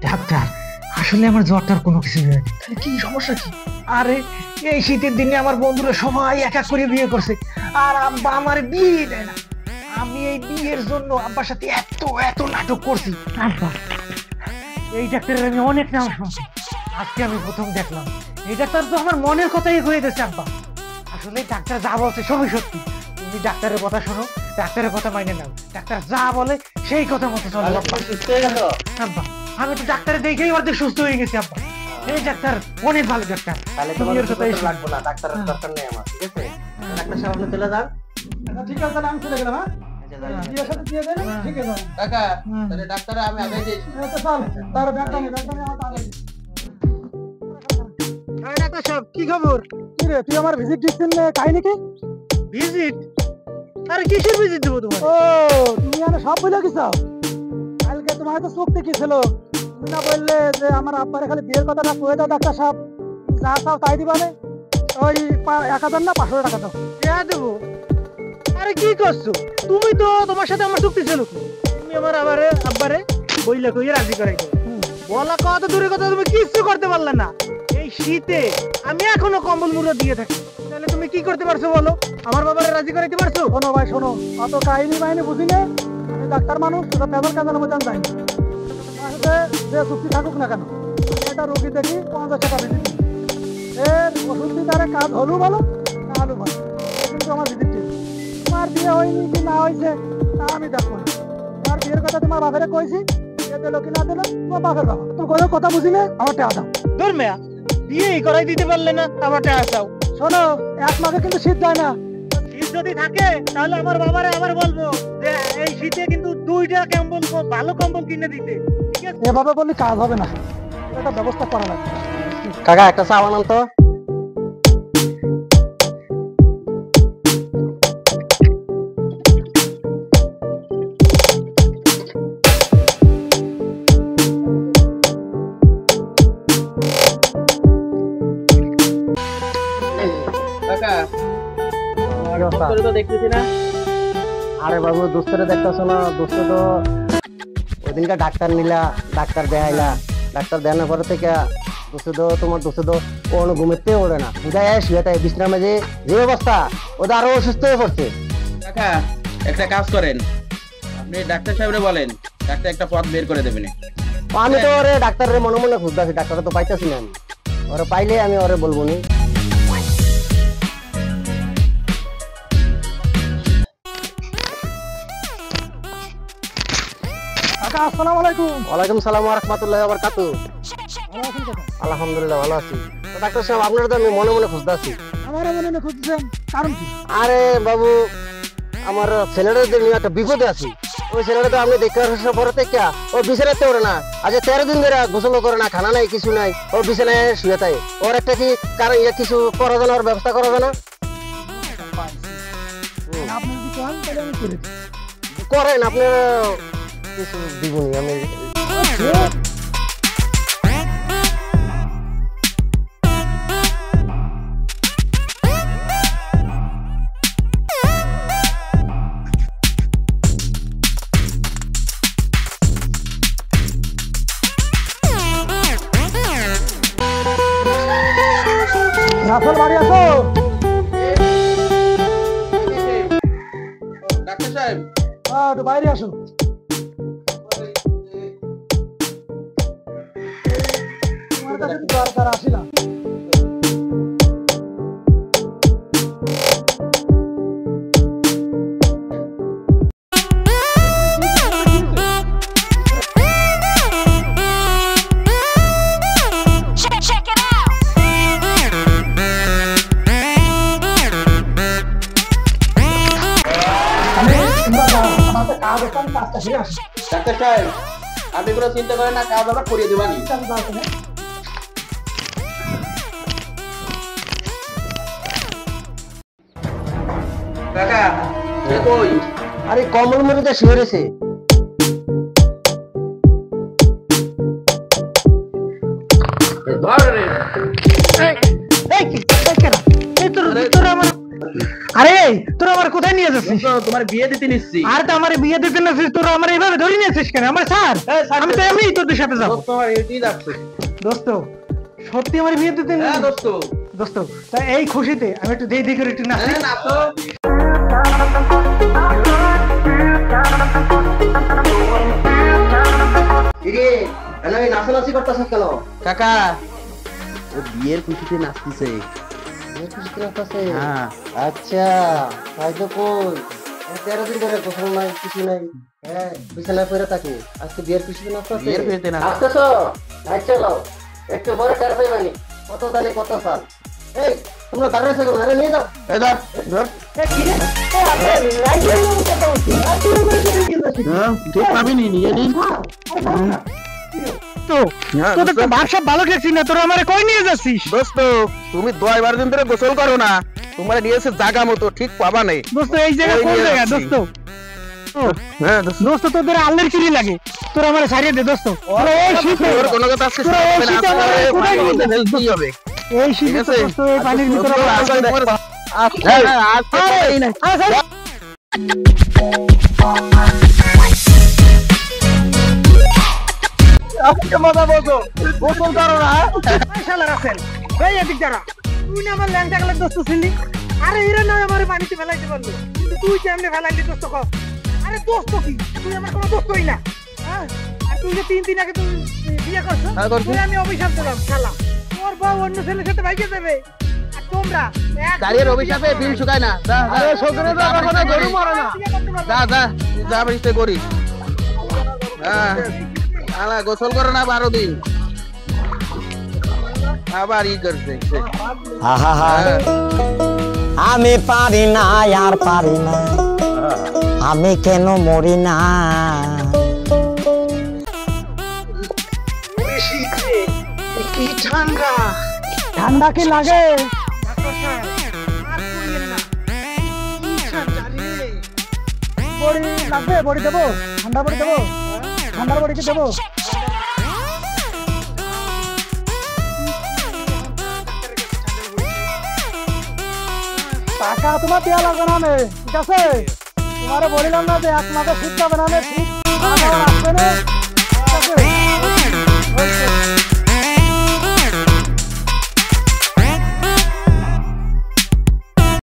Doctor, আসলে আমার জ্বরটার কোনো কিছু নেই। কি সমস্যা কি? আরে এই শীতের দিনে আমার বন্ধুরা সবাই এক এক করে বিয়ে করছে, আর আব্বা আমার বিয়ে দেয় না। আমি এই বিয়ের জন্য আব্বার সাথে এত এত নাটক করছি। আব্বা, এই ডাক্তারের আমি অনেক নাম শুনছি, আজকে আমি প্রথম দেখলাম। এই ডাক্তার তো আমার মনের কথাই হয়ে দিয়েছে আব্বা। আসলে ডাক্তার যা বলছে সবই সত্যি। তুমি ডাক্তারের কথা শোনো, ডাক্তারের কথা মাইনে নাও। ডাক্তার যা বলে সেই কথা মতো চলো আব্বা। আব্বা, আমি তো ডাক্তারের দেখেই অর্ধেক সুস্থ হয়ে গেছি আব্বা। এই ডাক্তার অনেক ভালো ডাক্তার। তাহলে তোমার কথাই লাগবে না, ডাক্তারের দরকার নেই আমার, ঠিক আছে? ডাক্তার সাহেব আপনি চলে যান। ঠিক আছে, তাহলে আমি চলে গেলাম। হ্যাঁ, বিয়ের সাথে দিয়ে দেন। ঠিক আছে কাকা, তাহলে ডাক্তারে আমি আগে দিয়েছি। তো চল, তার ব্যাগটা নিয়ে আমার আগে। আরে ডাক্তার সাহেব, কি খবর? কি রে, তুই আমার ভিজিট দিচ্ছিস না? কাহিনী কি? ভিজিট? আরে কিসের ভিজিট দেবো তোমার? ও, তুমি আরে সব বুঝে গেছো। কালকে তোমার তো চোখ দেখেছিল, তুমি না বললে যে আমার আব্বারে খালি বিয়ের কথাটা কয়ে দাও ডাক্তার সাহেব, যা চাও তাই দিবা না? ওই 1000 না 500 টাকা দাও। দেবো? আরে কি করছো তুমি? তো তোমার সাথে আমার চুক্তি ছিল, তুমি আমার আব্বারে বইলা কইয়া রাজি করাই দাও। বলা কথা দূরে কথা, তুমি কিচ্ছু করতে পারলে না। এই শীতে আমি এখনো কম্বল মুড়ো দিয়ে থাকি, তাহলে তুমি কি করতে পারছো বলো? আমার বাবারে রাজি করাইতে পারছো? শোনো ভাই শোনো, অত কাহিনী বাহিনী বুঝি না, আমি ডাক্তার মানুষ, তোরা পেপার কাজানো বোঝান যাই। যে চুক্তি থাকুক না কেন, এটা রোগী দেখি 50 টাকা ভিজিট, এর ওষুধ দিতে কাজ হলু ভালো না হলু ভালো, কিন্তু আমার ভিজিট ঠিক। তোমার বিয়ে হয়নি কি না হয়েছে তা আমি দেখবো না। তোমার বিয়ের কথা তোমার বাপেরে কইছি, দিল কি না দিল তোমার বাপের বাবা। তুমি কোনো কথা বুঝি না, আমার টাকা দাও। ধর মেয়া, বিয়ে করাই দিতে পারলে না, আমার টাকা চাও। শোনো, এক মাঘে কিন্তু শীত যায় না। শীত যদি থাকে তাহলে আমার বাবারে আবার বলবো যে এই শীতে কিন্তু 2টা কম্বল, ভালো কম্বল কিনে দিতে। ঠিক আছে? এভাবে বললে কাজ হবে না, একটা ব্যবস্থা করা লাগবে। কাকা একটা চা বানান তো। আরে বাবু, দোস্তরে দেখতেছো না? দোস্ত তো ওদিনকে ডাক্তার নিলা, ডাক্তার দেখাইলা, ডাক্তার দেখানোর পরে থেকে তোমার দোস্ত তো কোনো ঘুমেতে ওড়ে না, বুঝাই শুয়ে তাই বিশ্রামে যে অবস্থা, ওদের আরো অসুস্থ হয়ে পড়ছে। কাকা, একটা কাজ করেন, আপনি ডাক্তার সাহেবরে বলেন, ডাক্তার একটা পথ বের করে দেবেন। আমি তো ওরে ডাক্তারের মনে মনে খুঁজতেছি, ডাক্তার তো পাইতেছি না। ওরে পাইলে আমি ওরে বলবো নি। আসসালামু আলাইকুম। ওয়ালাইকুম সালাম ওয়া রাহমাতুল্লাহি ওয়া বারাকাতুহু। আলহামদুলিল্লাহ ভালো আছি। ডাক্তার সাহেব, আপনারা তো আমি মনে মনে খুঁজতেছি। আমার মনে মনে খুঁজছেন, কারণ কি? আরে বাবু, আমার ছেলেটা নিয়ে একটা বিপদে আছি। ওই ছেলেটা তো আপনি দেখতে আসার পরে থেকে ও বিছানাতে ওরে না, আজ 13 দিন ধরে গোসল করে না, খানা নাই, কিছু নাই, ও বিছানায় শুয়ে থাকে। ওর একটা কি কারণ কিছু করা যায় না, ওর ব্যবস্থা করা যায় না? আপনি যদি চান তাহলে আমি করে দিই। করেন, আপনার কিছু দিবনি আমি। রাফেল বাড়ি আছো? ডাক্তার সাহেব, একটু বাইরে আসো। তোমার কাছে দরকার আসিলাম। ডাক্তার সাহেব, আপনি কোনো চিন্তা করেন না, কাজ আমরা করিয়ে দেবানি। কাকা, কই? আরে কমল মরিতে শুয়ে রয়েছে। আরে তোরা আমার কোথায় নিয়ে যাচ্ছিস? দোস্ত তোমার বিয়ে দিতে নিচ্ছি। আর তো আমার বিয়ে দিতে নিচ্ছিস, তোরা আমার এইভাবে ধরে নিয়েছিস কেন? আমার স্যার, আমি তো এমনি তোদের সাথে যাবো। দোস্ত আমার এটাই যাচ্ছে। দোস্ত সত্যি আমার বিয়ে দিতে হ্যাঁ দোস্ত। দোস্ত তাই এই খুশিতে আমি একটু দেই করে একটু নাচি। হ্যাঁ নাচো। কিরে আমি নাচানাচি করতেছ কেন? কাকা ও বিয়ের খুশিতে নাচতেছে। বিয়ের খুশিতে নাচতেছে? হ্যাঁ। আচ্ছা তাই তো কই 13 দিন ধরে গোসল নাই কিছু নাই, হ্যাঁ বিছানায় পড়ে থাকি, আজকে বিয়ের খুশিতে নাচতেছে। বিয়ের খুশিতে নাচতেছে। আসতেছো? আচ্ছা লও একটু বড় কার পাইবানি, কত জানি কত সাল। এই তোমরা দাঁড়িয়ে থাকো, আরে নিয়ে যাও। এই ধর ধর। ঠিক পাবি নি নিয়ে দিন। তো তোদের তো ভাষা ভালো গেছি না, তোরা আমারে কই নিয়ে যাচ্ছিস? দোস্ত তুমি 2 দিন ধরে গোসল করো না, তোমার নিয়েছে জায়গা মতো ঠিক পাবা নাই। দোস্ত এই জায়গা কোন জায়গা দোস্ত? হ্যাঁ দোস্ত। দোস্ত তোদের আল্লাহর কিরি লাগে, তোরা আমারে ছাড়িয়ে দে দোস্ত। তোরা এই শীতে তোর কোনো কথা আজকে তোরা এই শীতে আমারে কোথায় নিয়ে যাচ্ছিস? হেলদি হবে। এই শীতে তো দোস্ত এই পানির ভিতরে মজা বলছো গোসল করো না। শালার আছেন এই এদিক যারা, তুই না আমার ল্যাংটা গেলে দোস্ত ছিলি। আরে এরা নয় আমার পানিতে ফেলাইতে পারলো, কিন্তু তুই কেমনে ফেলাইলি দোস্ত কর? আরে দোস্ত কি, তুই আমার কোনো দোস্তই না। হ্যাঁ আর তুই যে 3 দিন আগে তুই বিয়ে করছো, তুই আমি অভিশাপ দিলাম শালা, তোর বউ অন্য ছেলের সাথে ভাইকে দেবে আর তোমরা গাড়ির অভিশাপে বিল শুকায় না। যা যা। আরে সজনে তো কখনো গরু মারে না। যা যা যা বাড়িতে করি। হ্যাঁ আলা গোসল করো না 12 দিন, আবার ই করছে। আমি পারি না আর পারি না, আমি কেন মরি না। কি ঠান্ডা, ঠান্ডা কি লাগে? বড়ি লাগবে, বড়ি দেবো, ঠান্ডা বড়ি দেবো, ঠান্ডার বড়ি কি দেবো? টাকা তোমার দেওয়া লাগবে না, আমি ঠিক আছে তোমারে বলিলাম না যে 1 মাসে শীত যাবে না, শীত আসবে না, ঠিক আছে?